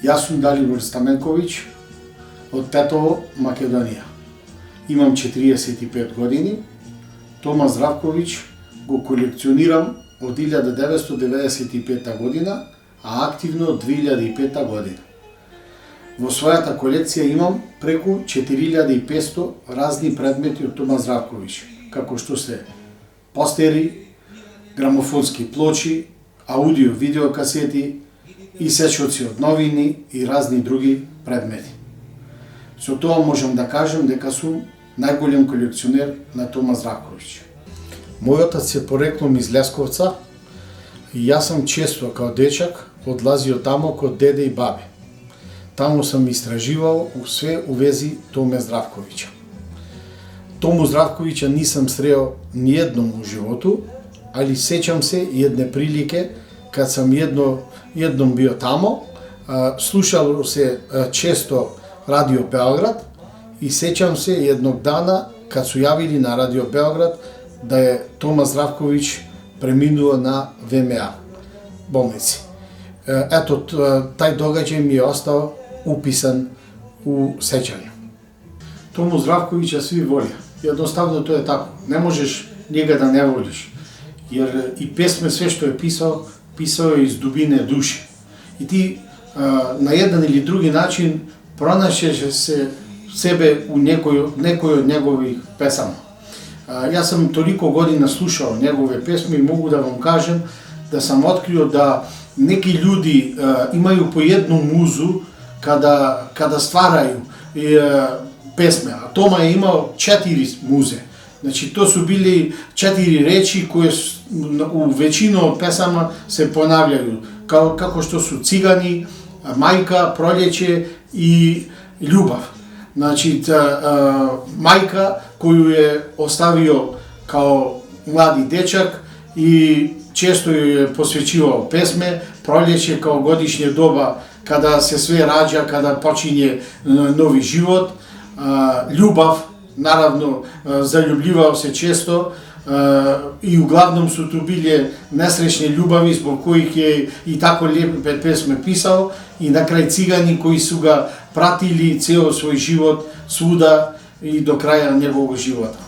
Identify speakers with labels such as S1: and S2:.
S1: Јас сум Далибор Стаменковиќ од Тетово, Македонија. Имам 45 години. Тома Здравковиќ го колекционирам од 1995 година, а активно од 2005 година. Во својата колекција имам преку 4500 разни предмети од Тома Здравковиќ, како што се постери, грамофонски плочи, аудио, видео касети и сечоци од новини и разни други предмети. Со тоа можам да кажем дека сум најголем колекционер на Тома Здравковиќ. Мојот оtac е пореклом из Лесковца и јас сум често као дечак одлазио тамо код деде и бабе. Таму сум истраживал све у вези Томе Здравковиќа. Тому Здравковиќа нисам срeo ниедном у животу, али сеќам се едне прилике кад сам едном био тамо, слушал се често Радио Белград и сеќам се едног дана кад су јавили на Радио Белград да е Тома Здравковиќ преминува на ВМА болници. Ето, тај догаѓај ми е остал уписан у сеќање. Тому Здравковиќа сви волија. Едноставно тоа е тако. Не можеш njega да не волиш. Jer и песме све што е писал, писал е из дубине души. И ти на еден или други начин пронајшеш се себе у некој од негових песама. Јас сам толико година слушал негове песми и могу да вам кажем да сам открио да неки људи имају по едну музу када стварају песме, а Тома е имал 4 музе. Значи, то су били 4 речи кои у веćина од песама се понављају, како што су цигани, мајка, пролеće и љубав. Значи, мајка коју е оставио као млади дечак и често ја е посвечивал песме, пролеće као годишње доба када се све раѓа, када почиње нови живот, љубав, наравно, заљубливал се често и углавном су ту биле несреќни љубави због кои ќе и тако лепе песме писал и на крај цигани кои су га пратили цел свој живот свуда и до краја неговog живота.